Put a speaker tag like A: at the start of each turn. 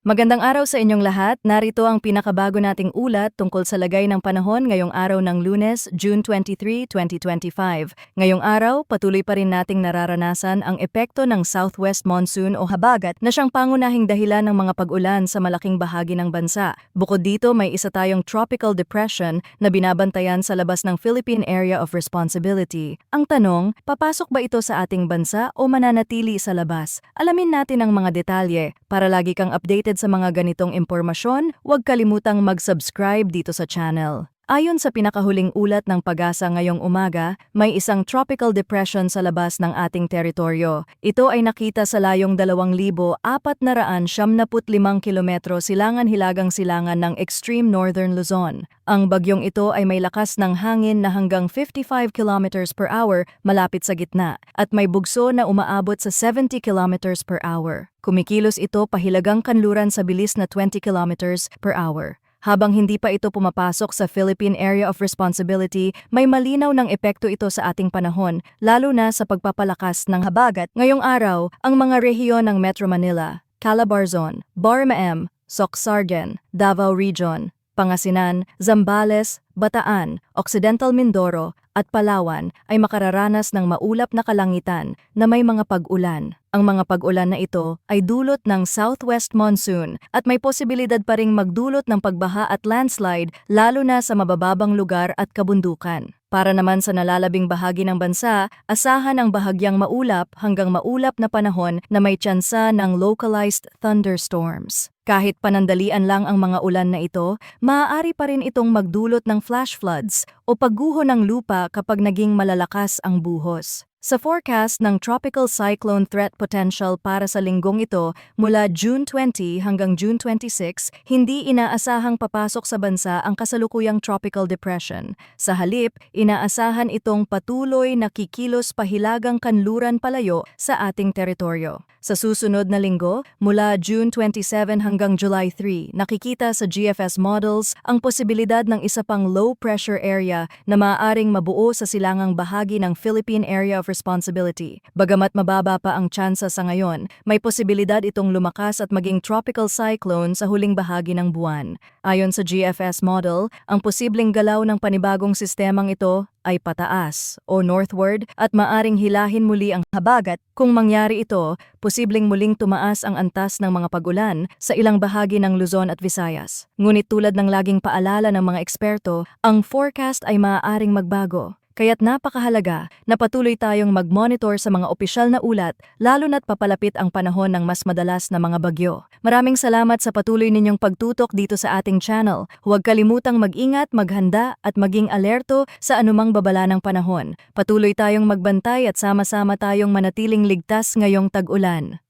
A: Magandang araw sa inyong lahat. Narito ang pinakabago nating ulat tungkol sa lagay ng panahon ngayong araw ng Lunes, June 23, 2025. Ngayong araw, patuloy pa rin nating nararanasan ang epekto ng southwest monsoon o habagat na siyang pangunahing dahilan ng mga pag-ulan sa malaking bahagi ng bansa. Bukod dito, may isa tayong tropical depression na binabantayan sa labas ng Philippine Area of Responsibility. Ang tanong, papasok ba ito sa ating bansa o mananatili sa labas? Alamin natin ang mga detalye. Para lagi kang updated sa mga ganitong impormasyon, huwag kalimutang mag-subscribe dito sa channel. Ayon sa pinakahuling ulat ng Pag-asa ngayong umaga, may isang tropical depression sa labas ng ating teritoryo. Ito ay nakita sa layong 2,475 kilometro silangan-hilagang silangan ng extreme northern Luzon. Ang bagyong ito ay may lakas ng hangin na hanggang 55 kilometers per hour malapit sa gitna at may bugso na umaabot sa 70 kilometers per hour. Kumikilos ito pahilagang kanluran sa bilis na 20 kilometers per hour. Habang hindi pa ito pumapasok sa Philippine Area of Responsibility, may malinaw ng epekto ito sa ating panahon, lalo na sa pagpapalakas ng habagat. Ngayong araw, ang mga rehiyon ng Metro Manila, Calabarzon, Boracay, Sorsogon, Davao Region, Pangasinan, Zambales, Bataan, Occidental Mindoro at Palawan ay makararanas ng maulap na kalangitan na may mga pag-ulan. Ang mga pag-ulan na ito ay dulot ng southwest monsoon at may posibilidad pa ring magdulot ng pagbaha at landslide lalo na sa mabababang lugar at kabundukan. Para naman sa nalalabing bahagi ng bansa, asahan ang bahagyang maulap hanggang maulap na panahon na may tsansa ng localized thunderstorms. Kahit panandalian lang ang mga ulan na ito, maaari pa rin itong magdulot ng flash floods o pagguho ng lupa kapag naging malalakas ang buhos. Sa forecast ng Tropical Cyclone Threat Potential para sa linggong ito mula June 20 hanggang June 26, hindi inaasahang papasok sa bansa ang kasalukuyang tropical depression. Sa halip, inaasahan itong patuloy na kikilos pahilagang kanluran palayo sa ating teritoryo. Sa susunod na linggo, mula June 27 hanggang July 3, nakikita sa GFS models ang posibilidad ng isa pang low-pressure area na maaaring mabuo sa silangang bahagi ng Philippine Area of Responsibility. Bagamat mababa pa ang tsansa sa ngayon, may posibilidad itong lumakas at maging tropical cyclone sa huling bahagi ng buwan. Ayon sa GFS model, ang posibleng galaw ng panibagong sistemang ito ay pataas o northward at maaring hilahin muli ang habagat. Kung mangyari ito, posibleng muling tumaas ang antas ng mga pag-ulan sa ilang bahagi ng Luzon at Visayas. Ngunit tulad ng laging paalala ng mga eksperto, ang forecast ay maaaring magbago. Kaya't napakahalaga na patuloy tayong mag-monitor sa mga opisyal na ulat lalo na't papalapit ang panahon ng mas madalas na mga bagyo. Maraming salamat sa patuloy ninyong pagtutok dito sa ating channel. Huwag kalimutang mag-ingat, maghanda at maging alerto sa anumang babala ng panahon. Patuloy tayong magbantay at sama-sama tayong manatiling ligtas ngayong tag-ulan.